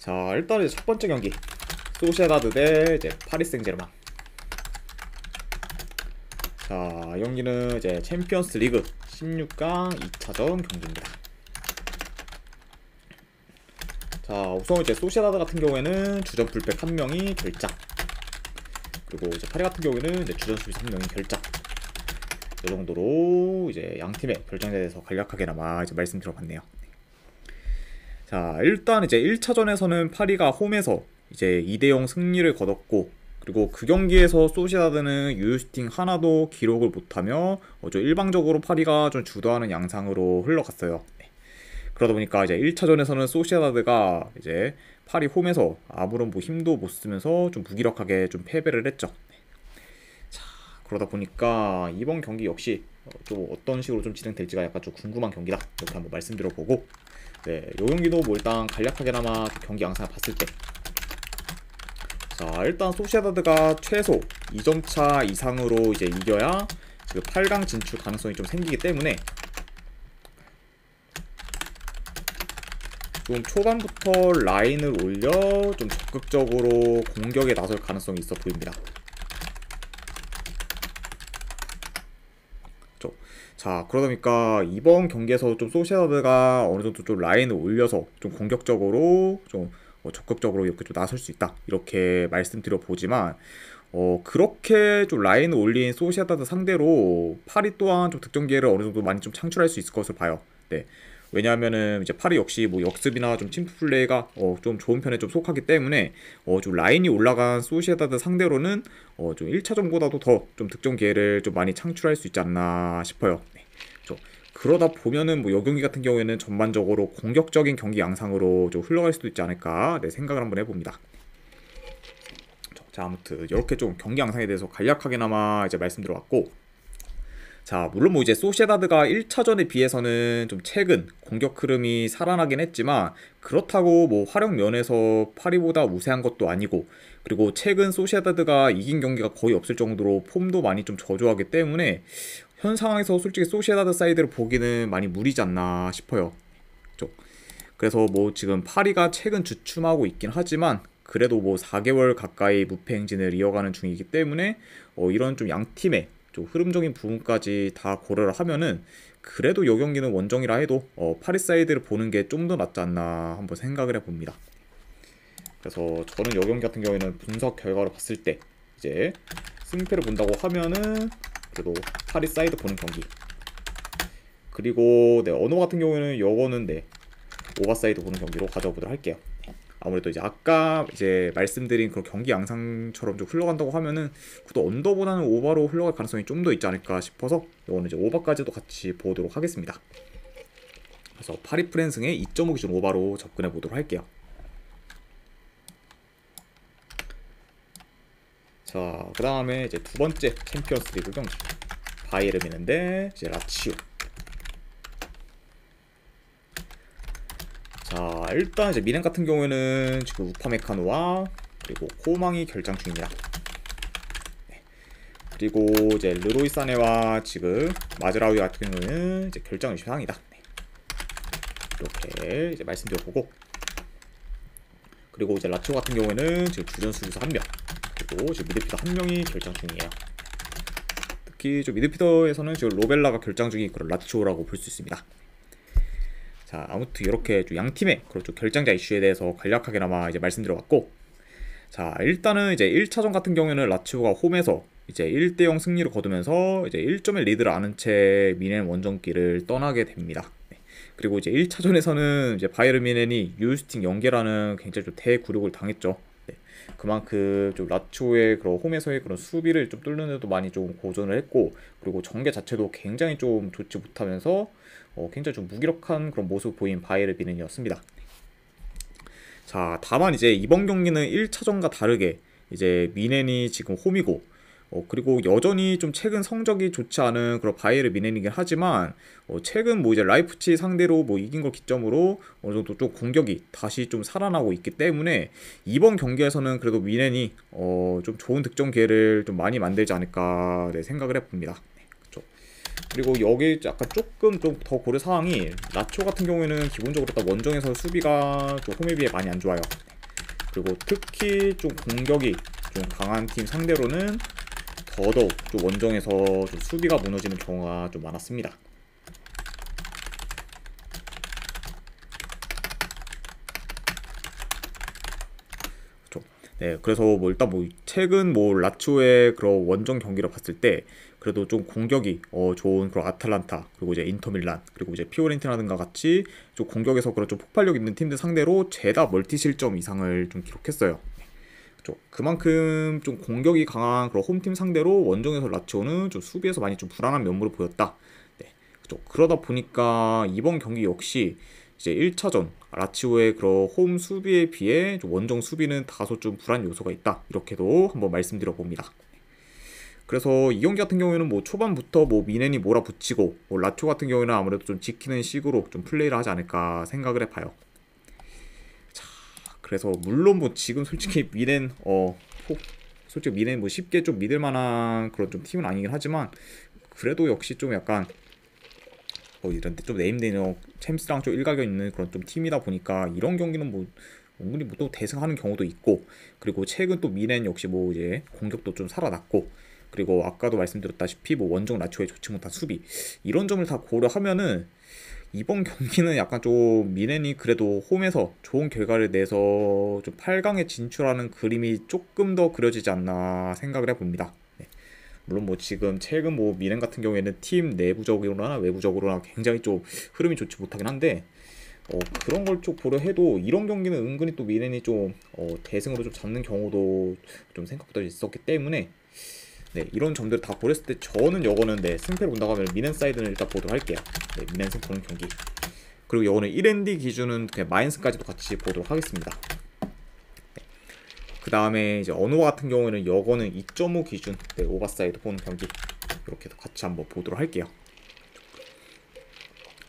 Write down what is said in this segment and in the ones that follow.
자, 일단 이제 첫 번째 경기 소시에다드 대 이제 파리 생제르맹. 자, 이 경기는 이제 챔피언스 리그 16강 2차전 경기입니다. 자, 우선 이제 소시에다드 같은 경우에는 주전 풀백 1명이 결장, 그리고 이제 파리 같은 경우에는 이제 주전 수비수 1명이 결장. 이 정도로 이제 양 팀의 결정에 대해서 간략하게나마 이제 말씀드려봤네요. 자, 일단 이제 1차전에서는 파리가 홈에서 이제 2대0 승리를 거뒀고, 그리고 그 경기에서 소시에다드는 유효슈팅 하나도 기록을 못하며 좀 일방적으로 파리가 좀 주도하는 양상으로 흘러갔어요. 그러다 보니까 이제 1차전에서는 소시에다드가 이제 파리 홈에서 아무런 뭐 힘도 못 쓰면서 좀 무기력하게 좀 패배를 했죠. 자, 그러다 보니까 이번 경기 역시 좀 어떤 식으로 좀 진행될지가 약간 좀 궁금한 경기다, 이렇게 한번 말씀드려보고, 네, 요 경기도 뭐 일단 간략하게나마 경기 양상을 봤을 때, 자, 일단 소시에다드가 최소 2점차 이상으로 이제 이겨야 지금 8강 진출 가능성이 좀 생기기 때문에 좀 초반부터 라인을 올려 좀 적극적으로 공격에 나설 가능성이 있어 보입니다. 자, 그러다 보니까 이번 경기에서 좀 소시에다드가 어느 정도 좀 라인을 올려서 좀 공격적으로 좀 적극적으로 이렇게 좀 나설 수 있다, 이렇게 말씀드려 보지만 그렇게 좀 라인을 올린 소시에다드 상대로 파리 또한 좀 득점 기회를 어느 정도 많이 좀 창출할 수 있을 것으로 봐요. 네. 왜냐하면은 이제 파리 역시 뭐 역습이나 좀 팀 플레이가 좀 좋은 편에 좀 속하기 때문에 좀 라인이 올라간 소시에다드 상대로는 좀 1차전보다도 더 좀 득점 기회를 좀 많이 창출할 수 있지 않나 싶어요. 네. 그러다 보면은 뭐 이 경기 같은 경우에는 전반적으로 공격적인 경기 양상으로 좀 흘러갈 수도 있지 않을까, 네, 생각을 한번 해봅니다. 자, 아무튼 이렇게 좀 경기 양상에 대해서 간략하게나마 이제 말씀드려봤고, 자, 물론 뭐 이제 소시에다드가 1차전에 비해서는 좀 최근 공격 흐름이 살아나긴 했지만, 그렇다고 뭐 활용 면에서 파리보다 우세한 것도 아니고, 그리고 최근 소시에다드가 이긴 경기가 거의 없을 정도로 폼도 많이 좀 저조하기 때문에 현 상황에서 솔직히 소시에다드 사이드를 보기는 많이 무리지 않나 싶어요. 그래서 뭐 지금 파리가 최근 주춤하고 있긴 하지만 그래도 뭐 4개월 가까이 무패 행진을 이어가는 중이기 때문에 이런 좀 양팀의 좀 흐름적인 부분까지 다 고려를 하면은 그래도 이 경기는 원정이라 해도 파리 사이드를 보는 게 좀 더 낫지 않나 한번 생각을 해봅니다. 그래서 저는 이 경기 같은 경우에는 분석 결과를 봤을 때 이제 승패를 본다고 하면은 그래도 파리 사이드 보는 경기, 그리고 네, 언어 같은 경우에는 요거는 네, 오버사이드 보는 경기로 가져보도록 할게요. 아무래도 이제 아까 이제 말씀드린 그런 경기 양상처럼 좀 흘러간다고 하면은 그래도 언더보다는 오버로 흘러갈 가능성이 좀 더 있지 않을까 싶어서 요거는 이제 오버까지도 같이 보도록 하겠습니다. 그래서 파리 프랜승의 2.5 기준 오버로 접근해 보도록 할게요. 자, 그 다음에 이제 두 번째 챔피언스 리그 경기, 바이에른 뮌헨 대 이제 라치오. 자, 일단 이제 뮌헨 같은 경우에는 지금 우파메카노와 그리고 코망이 결장 중입니다. 네. 그리고 이제 르로이 사네와 지금 마즈라우이 같은 경우에는 이제 결장 의심 사항이다. 네. 이렇게 이제 말씀드려보고, 그리고 이제 라치오 같은 경우에는 지금 주전 수비수 1명, 그리고 지금 미드필더 1명이 결장 중이에요. 특히 좀 미드필더에서는 지금 로벨라가 결장 중인 그런 라치오라고 볼 수 있습니다. 자, 아무튼 이렇게 좀 양팀의 그런 좀 결장자 이슈에 대해서 간략하게나마 이제 말씀드려봤고, 자, 일단은 이제 1차전 같은 경우에는 라치오가 홈에서 이제 1대0 승리를 거두면서 이제 1점의 리드를 안은 채 뮌헨 원정길을 떠나게 됩니다. 네. 그리고 이제 1차전에서는 이제 바이에른 뮌헨이 유효슈팅 연계라는 굉장히 좀 대굴욕을 당했죠. 네. 그만큼 좀 라치오의 그런 홈에서의 그런 수비를 좀 뚫는데도 많이 좀 고전을 했고, 그리고 전개 자체도 굉장히 좀 좋지 못하면서 굉장히 좀 무기력한 그런 모습 보인 바이에른 뮌헨이었습니다. 자, 다만 이제 이번 경기는 1차전과 다르게 이제 뮌헨이 지금 홈이고, 그리고 여전히 좀 최근 성적이 좋지 않은 그런 바이에른 뮌헨이긴 하지만 최근 뭐 이제 라이프치히 상대로 뭐 이긴 걸 기점으로 어느 정도 좀 공격이 다시 좀 살아나고 있기 때문에 이번 경기에서는 그래도 뮌헨이 좀 좋은 득점 기회를 좀 많이 만들지 않을까, 네, 생각을 해봅니다. 그리고 여기 약간 조금 좀 더 고려 사항이, 라치오 같은 경우에는 기본적으로 일단 원정에서 수비가 또 홈에 비해 많이 안 좋아요. 그리고 특히 좀 공격이 좀 강한 팀 상대로는 더더욱 좀 원정에서 좀 수비가 무너지는 경우가 좀 많았습니다. 네, 그래서 뭐 일단 뭐 최근 뭐 라치오의 그런 원정 경기를 봤을 때 그래도 좀 공격이 좋은 그런 아탈란타, 그리고 이제 인터밀란, 그리고 이제 피오렌티나든가 같이 좀 공격에서 그런 좀 폭발력 있는 팀들 상대로 죄다 멀티 실점 이상을 좀 기록했어요. 그렇죠. 그만큼 좀 공격이 강한 그런 홈팀 상대로 원정에서 라치오는 좀 수비에서 많이 좀 불안한 면모를 보였다. 네, 그렇죠. 그러다 보니까 이번 경기 역시 이제 1차전 라치오의 그런 홈 수비에 비해 좀 원정 수비는 다소 좀 불안 요소가 있다. 이렇게도 한번 말씀드려 봅니다. 그래서 이 경기 같은 경우에는 뭐 초반부터 뭐 미넨이 몰아붙이고 뭐 라치오 같은 경우에는 아무래도 좀 지키는 식으로 좀 플레이를 하지 않을까 생각을 해봐요. 자, 그래서 물론 뭐 지금 솔직히 미넨 솔직히 미넨 뭐 쉽게 좀 믿을 만한 그런 좀 팀은 아니긴 하지만 그래도 역시 좀 약간 이런 데 좀 네임드는 챔스랑 좀 일가견 있는 그런 좀 팀이다 보니까 이런 경기는 뭐 은근히 뭐 또 대승하는 경우도 있고, 그리고 최근 또 미넨 역시 뭐 이제 공격도 좀 살아났고, 그리고 아까도 말씀드렸다시피 뭐 원정 라치오의 좋지 못한 수비, 이런 점을 다 고려하면은 이번 경기는 약간 좀 미넨이 그래도 홈에서 좋은 결과를 내서 좀 8강에 진출하는 그림이 조금 더 그려지지 않나 생각을 해봅니다. 네. 물론 뭐 지금 최근 뭐 미넨 같은 경우에는 팀 내부적으로나 외부적으로나 굉장히 좀 흐름이 좋지 못하긴 한데 그런 걸 좀 고려 해도 이런 경기는 은근히 또 미넨이 좀 대승으로 좀 잡는 경우도 좀 생각보다 있었기 때문에 네, 이런 점들을 다 고렸을 때 저는 요거는 네, 승패를 본다고 하면 미넨 사이드는 일단 보도록 할게요. 네, 미넨 승 보는 경기. 그리고 요거는 1ND 기준은 그냥 마인스까지도 같이 보도록 하겠습니다. 네. 그 다음에 이제 언어와 같은 경우에는 요거는 2.5 기준 네, 오버사이드 보는 경기 이렇게도 같이 한번 보도록 할게요.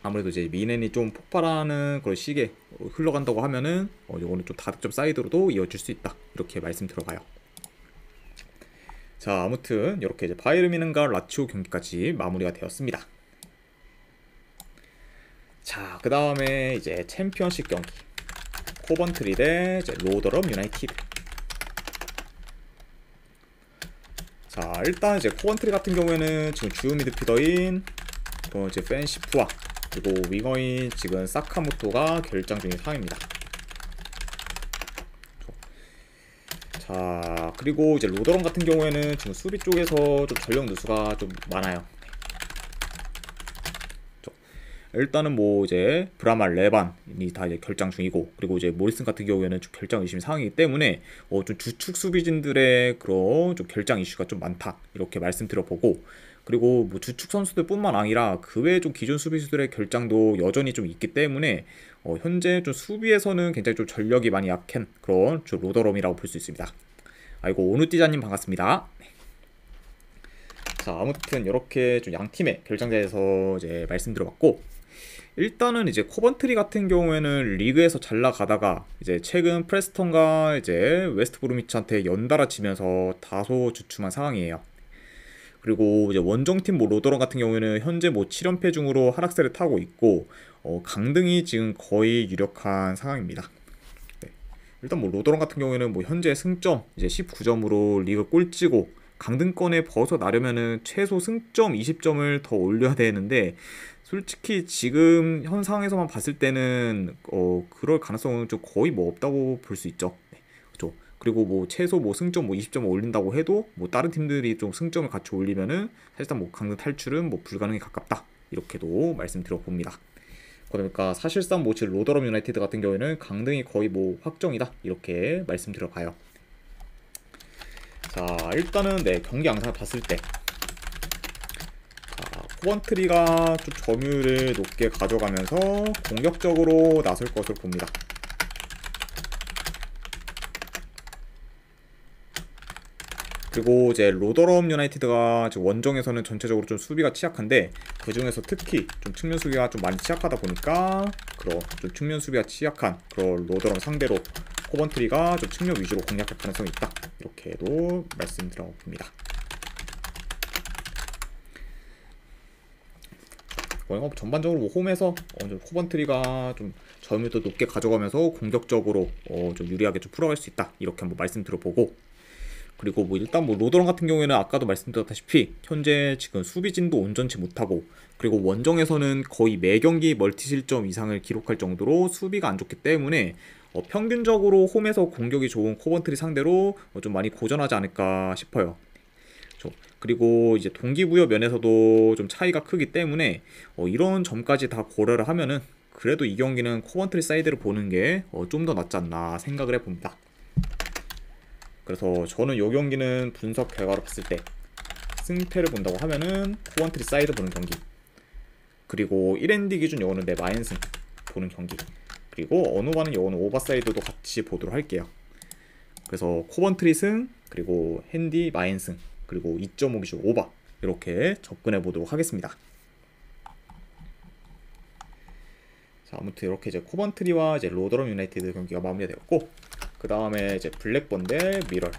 아무래도 이제 미넨이 좀 폭발하는 그런 시기에 흘러간다고 하면은 요거는 좀 다득점 사이드로도 이어질 수 있다. 이렇게 말씀 들어가요. 자, 아무튼 이렇게 이제 바이에른 뮌헨과 라치오 경기까지 마무리가 되었습니다. 자, 그 다음에 이제 챔피언십 경기 코번트리 대 이제 로더럼 유나이티드. 자, 일단 이제 코번트리 같은 경우에는 지금 주요 미드필더인 이제 펜시프와 그리고 윙어인 지금 사카모토가 결장 중인 상황입니다. 자, 그리고 이제 로더럼 같은 경우에는 지금 수비 쪽에서 좀 전력 누수가 좀 많아요. 일단은 뭐 이제 브라말 레반이 다 이제 결장 중이고, 그리고 이제 모리슨 같은 경우에는 좀 결장 의심 상황이기 때문에 좀 주축 수비진들의 그런 좀 결장 이슈가 좀 많다 이렇게 말씀드려보고, 그리고 뭐 주축 선수들뿐만 아니라 그 외에 좀 기존 수비수들의 결장도 여전히 좀 있기 때문에 현재 좀 수비에서는 굉장히 좀 전력이 많이 약한 그런 좀 로더럼이라고 볼 수 있습니다. 아이고 오누띠자님 반갑습니다. 자, 아무튼 이렇게 좀 양 팀의 결장자에서 이제 말씀드려봤고, 일단은 이제 코번트리 같은 경우에는 리그에서 잘 나가다가 이제 최근 프레스턴과 이제 웨스트 브루미치한테 연달아 지면서 다소 주춤한 상황이에요. 그리고 이제 원정팀 뭐 로더럼 같은 경우에는 현재 뭐 7연패 중으로 하락세를 타고 있고 강등이 지금 거의 유력한 상황입니다. 네. 일단 뭐 로더럼 같은 경우에는 뭐 현재 승점 이제 19점으로 리그 꼴찌고 강등권에 벗어나려면은 최소 승점 20점을 더 올려야 되는데, 솔직히 지금 현 상황에서만 봤을 때는 그럴 가능성은 좀 거의 뭐 없다고 볼 수 있죠. 네. 그렇죠. 그리고 뭐 최소 뭐 승점 뭐 20점을 올린다고 해도 뭐 다른 팀들이 좀 승점을 같이 올리면은 사실상 뭐 강등 탈출은 뭐 불가능에 가깝다 이렇게도 말씀드려 봅니다. 그러니까 사실상 뭐 지금 로더럼 유나이티드 같은 경우에는 강등이 거의 뭐 확정이다 이렇게 말씀드려 봐요. 자, 일단은 네, 경기 양상을 봤을 때 코번트리가 좀 점유율을 높게 가져가면서 공격적으로 나설 것으로 봅니다. 그리고 이제 로더럼 유나이티드가 원정에서는 전체적으로 좀 수비가 취약한데, 그 중에서 특히 좀 측면 수비가 좀 많이 취약하다 보니까 그런 좀 측면 수비가 취약한 그런 로더럼 상대로 코번트리가 좀 측면 위주로 공략할 가능성이 있다 이렇게도 말씀드려 봅니다. 전반적으로 뭐 홈에서 코번트리가 좀 점유도 높게 가져가면서 공격적으로 좀 유리하게 좀 풀어갈 수 있다, 이렇게 한번 말씀드려보고, 그리고 뭐 일단 뭐 로더런 같은 경우에는 아까도 말씀드렸다시피 현재 지금 수비진도 온전치 못하고, 그리고 원정에서는 거의 매 경기 멀티 실점 이상을 기록할 정도로 수비가 안 좋기 때문에 평균적으로 홈에서 공격이 좋은 코번트리 상대로 좀 많이 고전하지 않을까 싶어요. 그리고 이제 동기부여 면에서도 좀 차이가 크기 때문에 이런 점까지 다 고려를 하면은 그래도 이 경기는 코번트리 사이드를 보는 게 좀 더 낫지 않나 생각을 해봅니다. 그래서 저는 이 경기는 분석 결과로 봤을 때 승패를 본다고 하면은 코번트리 사이드 보는 경기, 그리고 1엔디 기준 요거는 내 마인승 보는 경기, 그리고 어느바는 요거는 오버사이드도 같이 보도록 할게요. 그래서 코번트리 승, 그리고 핸디 마인승, 그리고 2.5 기준 오버, 이렇게 접근해 보도록 하겠습니다. 자, 아무튼 이렇게 이제 코번트리와 이제 로더럼 유나이티드 경기가 마무리되었고, 그 다음에 이제 블랙번 대 미럴.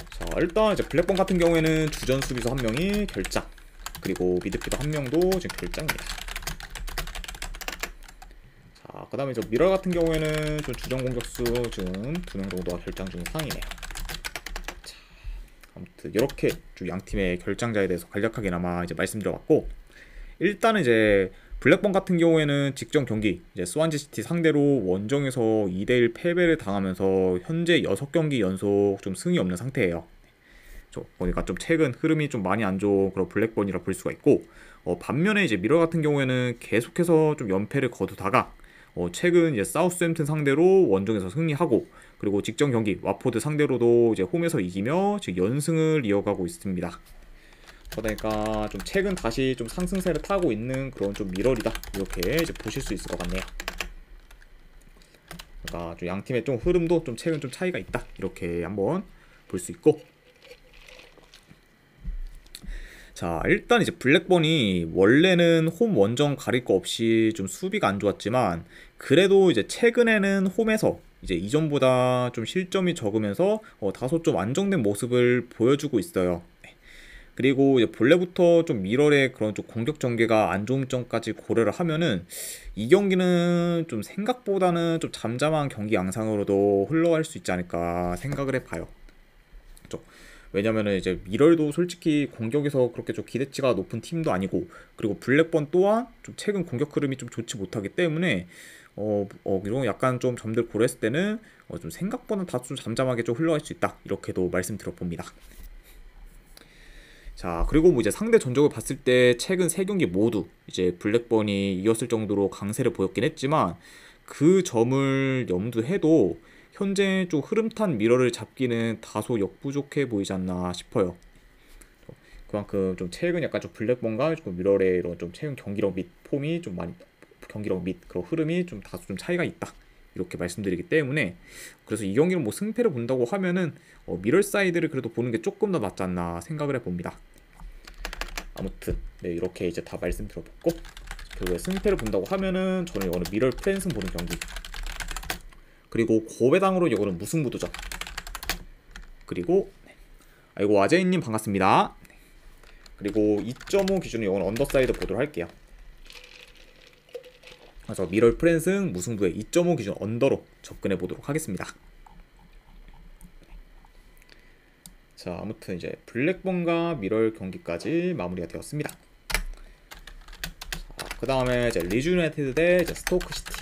자, 일단 이제 블랙번 같은 경우에는 주전 수비수 한 명이 결장, 그리고 미드필더 한 명도 지금 결장입니다. 자, 그 다음에 이제 미럴 같은 경우에는 좀 주전 공격수 지금 2명 정도가 결장 중인 상황이네요. 자, 아무튼 이렇게 좀 양 팀의 결장자에 대해서 간략하게나마 이제 말씀드려봤고, 일단은 이제 블랙번 같은 경우에는 직전 경기 이제 스완지 시티 상대로 원정에서 2대1 패배를 당하면서 현재 6경기 연속 좀 승이 없는 상태예요. 보니까 좀 최근 흐름이 좀 많이 안 좋은 그런 블랙번이라 볼 수가 있고, 반면에 이제 미러 같은 경우에는 계속해서 좀 연패를 거두다가 최근 이제 사우스햄튼 상대로 원정에서 승리하고, 그리고 직전 경기 와포드 상대로도 이제 홈에서 이기며 지금 연승을 이어가고 있습니다. 그러니까 좀 최근 다시 좀 상승세를 타고 있는 그런 좀 미러리다, 이렇게 이제 보실 수 있을 것 같네요. 그러니까 좀 양 팀의 좀 흐름도 좀 최근 좀 차이가 있다, 이렇게 한번 볼 수 있고. 자, 일단 이제 블랙번이 원래는 홈 원정 가릴 거 없이 좀 수비가 안 좋았지만, 그래도 이제 최근에는 홈에서 이제 이전보다 좀 실점이 적으면서 다소 좀 안정된 모습을 보여주고 있어요. 그리고 이제 본래부터 좀 미럴의 그런 좀 공격 전개가 안 좋은 점까지 고려를 하면은 이 경기는 좀 생각보다는 좀 잠잠한 경기 양상으로도 흘러갈 수 있지 않을까 생각을 해봐요. 그렇죠? 왜냐면은 이제 미럴도 솔직히 공격에서 그렇게 좀 기대치가 높은 팀도 아니고, 그리고 블랙번 또한 좀 최근 공격 흐름이 좀 좋지 못하기 때문에 이런 약간 좀 점들 고려했을 때는 좀 생각보다 다소 좀 잠잠하게 좀 흘러갈 수 있다, 이렇게도 말씀드려 봅니다. 자, 그리고 뭐 이제 상대 전적을 봤을 때 최근 3경기 모두 이제 블랙번이 이겼을 정도로 강세를 보였긴 했지만, 그 점을 염두해도 현재 좀 흐름탄 미러를 잡기는 다소 역부족해 보이지 않나 싶어요. 그만큼 좀 최근 약간 좀 블랙번과 좀 미러의 이런 좀 최근 경기력 및 폼이 좀 많이, 경기력 및 그런 흐름이 좀 다소 좀 차이가 있다, 이렇게 말씀드리기 때문에, 그래서 이 경기는 뭐 승패를 본다고 하면은 미럴 사이드를 그래도 보는 게 조금 더 낫지 않나 생각을 해봅니다. 아무튼 네, 이렇게 이제 다 말씀드려봤고, 결국에 승패를 본다고 하면은 저는 이거는 미럴 프랜슨 보는 경기, 그리고 고배당으로 이거는 무승부도전, 그리고 아이고 아재인님 반갑습니다. 그리고 2.5 기준으로 이거는 언더사이드 보도록 할게요. 그래서 미럴 프랜슨 무승부에 2.5 기준 언더로 접근해 보도록 하겠습니다. 자, 아무튼 이제 블랙번과 미럴 경기까지 마무리가 되었습니다. 자, 그 다음에 이제 리즈 유나이티드 대 이제 스토크 시티.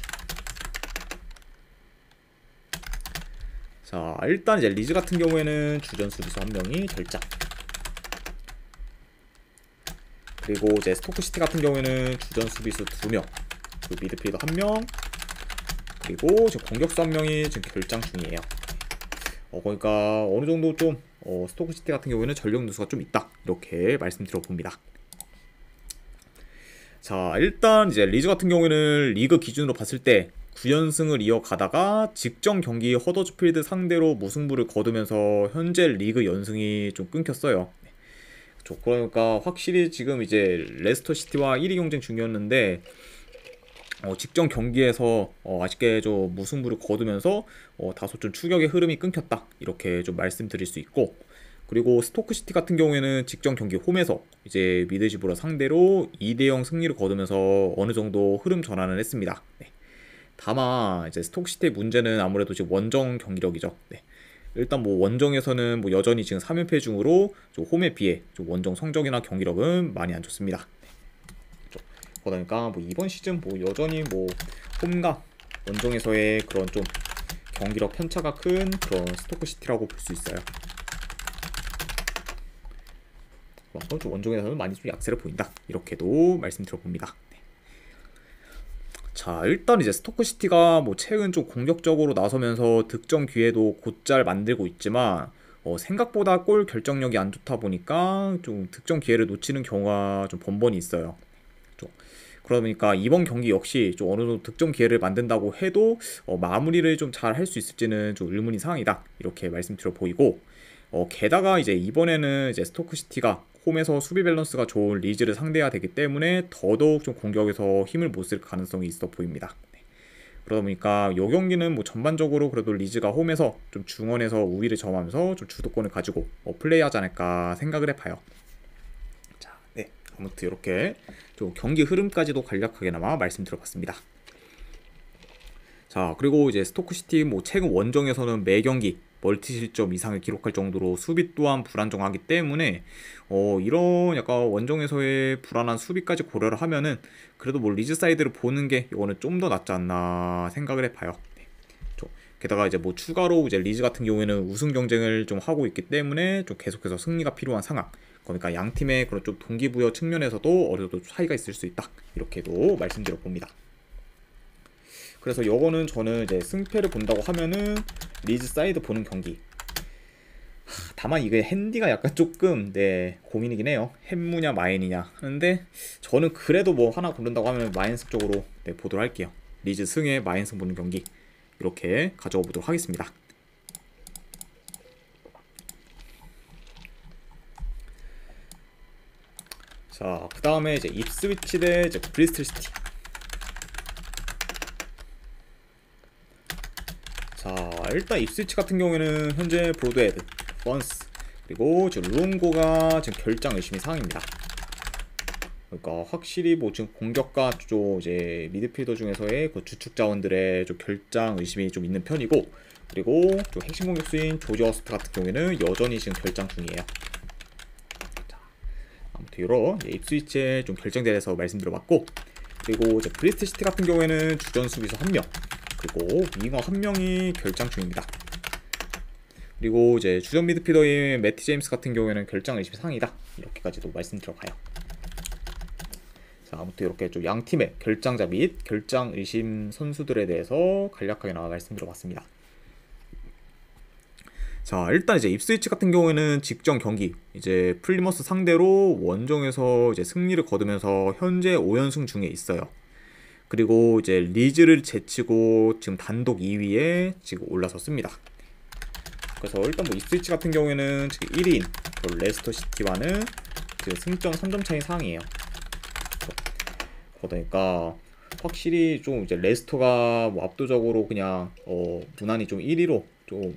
자, 일단 이제 리즈 같은 경우에는 주전 수비수 한 명이 결장, 그리고 이제 스토크 시티 같은 경우에는 주전 수비수 2명, 그리고 미드필더 1명, 그리고 지금 공격수 1명이 지금 결장 중이에요. 그러니까 어느 정도 좀 스토크 시티 같은 경우에는 전력 누수가 좀 있다, 이렇게 말씀드려 봅니다. 자, 일단 이제 리즈 같은 경우에는 리그 기준으로 봤을 때 9연승을 이어가다가 직전 경기 허더즈필드 상대로 무승부를 거두면서 현재 리그 연승이 좀 끊겼어요. 그러니까 확실히 지금 이제 레스터 시티와 1위 경쟁 중이었는데 직전 경기에서 아쉽게 좀 무승부를 거두면서 다소 좀 추격의 흐름이 끊겼다, 이렇게 좀 말씀드릴 수 있고, 그리고 스토크시티 같은 경우에는 직전 경기 홈에서 이제 미드지브러 상대로 2대0 승리를 거두면서 어느 정도 흐름 전환을 했습니다. 네. 다만 이제 스토크시티의 문제는 아무래도 지금 원정 경기력이죠. 네. 일단 뭐 원정에서는 뭐 여전히 지금 3연패 중으로 좀 홈에 비해 좀 원정 성적이나 경기력은 많이 안 좋습니다. 네. 그러니까 뭐 이번 시즌 뭐 여전히 뭐 홈과 원정에서의 그런 좀 경기력 편차가 큰 그런 스토크시티라고 볼 수 있어요. 좀 원정에서는 많이 좀 약세를 보인다, 이렇게도 말씀드려봅니다. 네. 자, 일단 이제 스토크시티가 뭐 최근 좀 공격적으로 나서면서 득점 기회도 곧잘 만들고 있지만 생각보다 골 결정력이 안 좋다 보니까 좀 득점 기회를 놓치는 경우가 좀 번번이 있어요. 그러다 보니까 이번 경기 역시 좀 어느 정도 득점 기회를 만든다고 해도 마무리를 좀 잘 할 수 있을지는 좀 의문인 상황이다, 이렇게 말씀드려 보이고, 게다가 이제 이번에는 이제 스토크시티가 홈에서 수비 밸런스가 좋은 리즈를 상대해야 되기 때문에 더더욱 좀 공격에서 힘을 못 쓸 가능성이 있어 보입니다. 네. 그러다 보니까 이 경기는 뭐 전반적으로 그래도 리즈가 홈에서 좀 중원에서 우위를 점하면서 좀 주도권을 가지고 플레이하지 않을까 생각을 해봐요. 자, 네, 아무튼 이렇게 좀 경기 흐름까지도 간략하게나마 말씀드려봤습니다. 자, 그리고 이제 스토크시티 뭐 최근 원정에서는 매 경기 멀티 실점 이상을 기록할 정도로 수비 또한 불안정하기 때문에 이런 약간 원정에서의 불안한 수비까지 고려를 하면은 그래도 뭐 리즈 사이드를 보는 게 이거는 좀 더 낫지 않나 생각을 해봐요. 네. 게다가 이제 뭐 추가로 이제 리즈 같은 경우에는 우승 경쟁을 좀 하고 있기 때문에 좀 계속해서 승리가 필요한 상황. 그러니까 양 팀의 그런 좀 동기부여 측면에서도 어느 정도 차이가 있을 수 있다, 이렇게도 말씀드려 봅니다. 그래서 요거는 저는 이제 승패를 본다고 하면은 리즈 사이드 보는 경기. 다만 이게 핸디가 약간 조금 고민이긴 해요. 햄무냐 마인이냐 하는데, 저는 그래도 뭐 하나 고른다고 하면 마인승 쪽으로 보도록 할게요. 리즈 승에 마인승 보는 경기, 이렇게 가져가 보도록 하겠습니다. 자, 그 다음에 이제 입스위치 대 이제 브리스톨 시티. 자, 일단 입스위치 같은 경우에는 현재 브로드헤드, 번스, 그리고 지금 루옹고가 지금 결장 의심이 상황입니다. 그러니까 확실히 뭐 지금 공격과 이제 미드필더 중에서의 그 주축 자원들의 좀 결장 의심이 좀 있는 편이고, 그리고 좀 핵심 공격수인 조지 어스트 같은 경우에는 여전히 지금 결장 중이에요. 자, 아무튼 이런 입스위치의 좀 결정에 대해서 말씀드려봤고, 그리고 이제 브리스톨 시티 같은 경우에는 주전 수비수 1명, 그리고 윙어 1명이 결장 중입니다. 그리고 이제 주전 미드필더인 매티 제임스 같은 경우에는 결장 의심 상이다, 이렇게까지도 말씀드려가요. 자, 아무튼 이렇게 좀 양 팀의 결장자 및 결장 의심 선수들에 대해서 간략하게 말씀드려봤습니다. 자, 일단 이제 입스위치 같은 경우에는 직전 경기 이제 플리머스 상대로 원정에서 이제 승리를 거두면서 현재 5연승 중에 있어요. 그리고 이제 리즈를 제치고 지금 단독 2위에 지금 올라섰습니다. 그래서 일단 뭐 입스위치 같은 경우에는 지금 1위인 레스터 시티와는 지금 승점 3점 차이 상황이에요. 그러니까 확실히 좀 이제 레스터가 뭐 압도적으로 그냥 무난히 좀 1위로 좀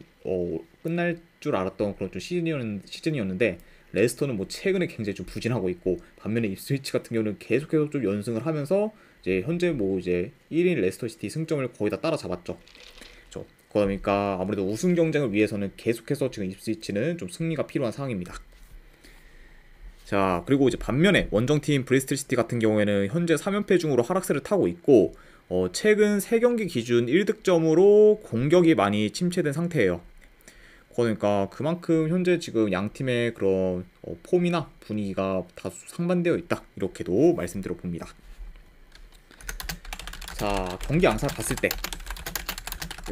끝날 줄 알았던 그런 좀 시즌이었는데, 레스터는 뭐 최근에 굉장히 좀 부진하고 있고, 반면에 입스위치 같은 경우는 계속해서 좀 연승을 하면서 이제 현재 뭐 이제 1인 레스터 시티 승점을 거의 다 따라잡았죠. 그러니까 아무래도 우승 경쟁을 위해서는 계속해서 지금 입스위치는 좀 승리가 필요한 상황입니다. 자, 그리고 이제 반면에 원정팀 브리스톨 시티 같은 경우에는 현재 3연패 중으로 하락세를 타고 있고, 최근 3경기 기준 1득점으로 공격이 많이 침체된 상태예요. 그러니까 그만큼 현재 지금 양 팀의 그런 폼이나 분위기가 다소 상반되어 있다, 이렇게도 말씀드려 봅니다. 자, 경기 양상 봤을 때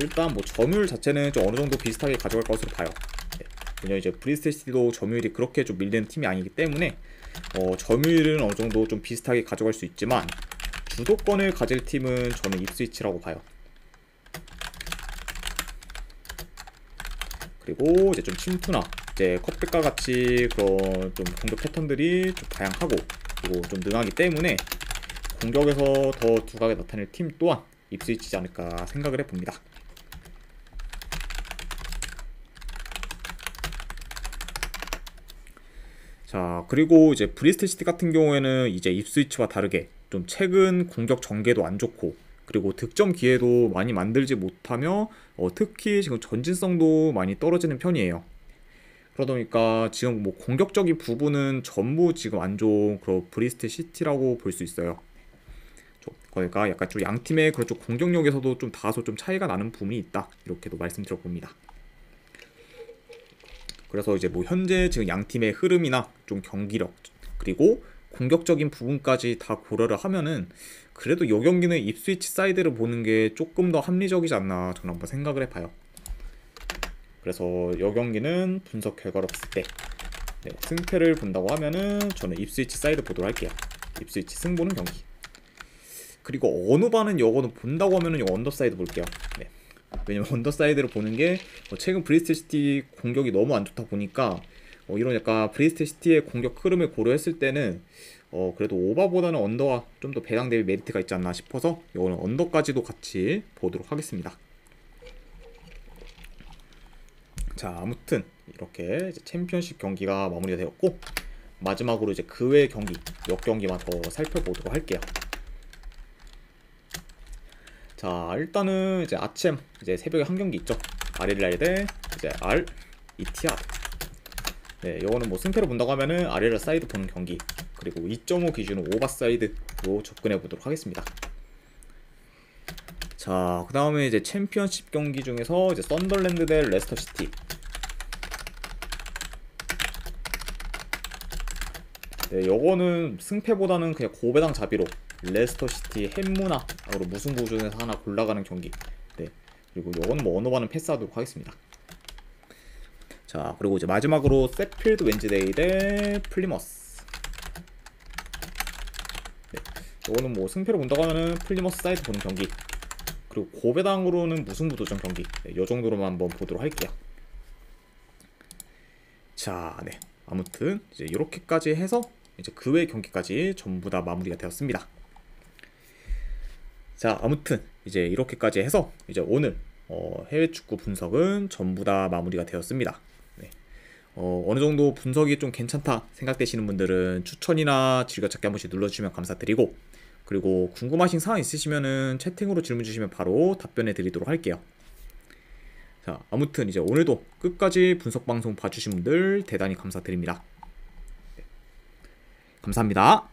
일단 뭐 점유율 자체는 좀 어느 정도 비슷하게 가져갈 것으로 봐요. 왜냐면 이제 브리스톨 시티도 점유율이 그렇게 좀 밀리는 팀이 아니기 때문에 점유율은 어느 정도 좀 비슷하게 가져갈 수 있지만, 주도권을 가질 팀은 저는 입스위치라고 봐요. 그리고 이제 좀 침투나 이제 컵백과 같이 그런 좀 공격 패턴들이 좀 다양하고, 그리고 좀 능하기 때문에 공격에서 더 두각을 나타낼 팀 또한 입스위치지 않을까 생각을 해봅니다. 자, 그리고 이제 브리스트 시티 같은 경우에는 이제 입스위치와 다르게 좀 최근 공격 전개도 안 좋고, 그리고 득점 기회도 많이 만들지 못하며 특히 지금 전진성도 많이 떨어지는 편이에요. 그러다 보니까 지금 뭐 공격적인 부분은 전부 지금 안 좋은 그런 브리스트 시티라고 볼 수 있어요. 그러니까 약간 좀 양 팀의 그런 쪽 공격력에서도 좀 다소 좀 차이가 나는 부분이 있다, 이렇게도 말씀드려 봅니다. 그래서 이제 뭐 현재 지금 양 팀의 흐름이나 좀 경기력, 그리고 공격적인 부분까지 다 고려를 하면은 그래도 이 경기는 입스위치 사이드를 보는 게 조금 더 합리적이지 않나 저는 한번 생각을 해봐요. 그래서 이 경기는 분석 결과로 봤을 때 승패를 본다고 하면은 저는 입스위치 사이드 보도록 할게요. 입스위치 승 보는 경기. 그리고 어느 반은 이거는 본다고 하면은 이 언더사이드 볼게요. 네. 왜냐면 언더사이드를 보는 게 최근 브리스트 시티 공격이 너무 안 좋다 보니까 이런 약간 브리스트 시티의 공격 흐름을 고려했을 때는 그래도 오버보다는 언더가 좀 더 배당 대비 메리트가 있지 않나 싶어서 이거는 언더까지도 같이 보도록 하겠습니다. 자, 아무튼 이렇게 이제 챔피언십 경기가 마무리가 되었고, 마지막으로 이제 그 외 경기 몇 경기만 더 살펴보도록 할게요. 자, 일단은 이제 아침 이제 새벽에 한 경기 있죠. 아리랄 대 이제 알 이티아드. 네, 이거는 뭐 승패를 본다고 하면은 아리랄 사이드 보는 경기, 그리고 2.5 기준으로 오바 사이드로 접근해 보도록 하겠습니다. 자, 그 다음에 이제 챔피언십 경기 중에서 이제 썬더랜드 대 레스터 시티. 네, 요거는 승패보다는 그냥 고배당 자비로 레스터 시티 햄문화으로 무승부 중에서 하나 골라가는 경기. 네, 그리고 요거는 뭐 언어반은 패스하도록 하겠습니다. 자, 그리고 이제 마지막으로 세필드 웬즈데이 대 플리머스. 네, 요거는 뭐 승패로 본다고 하면은 플리머스 사이드 보는 경기, 그리고 고배당으로는 무승부 도전 경기. 네, 요 정도로만 한번 보도록 할게요. 자, 네, 아무튼 이제 이렇게까지 해서 이제 그 외 경기까지 전부 다 마무리가 되었습니다. 자, 아무튼 이제 이렇게까지 해서 이제 오늘 해외 축구 분석은 전부 다 마무리가 되었습니다. 네. 어느 정도 분석이 좀 괜찮다 생각되시는 분들은 추천이나 즐겨찾기 한 번씩 눌러주시면 감사드리고, 그리고 궁금하신 사항 있으시면은 채팅으로 질문 주시면 바로 답변해 드리도록 할게요. 자, 아무튼 이제 오늘도 끝까지 분석 방송 봐주신 분들 대단히 감사드립니다. 네. 감사합니다.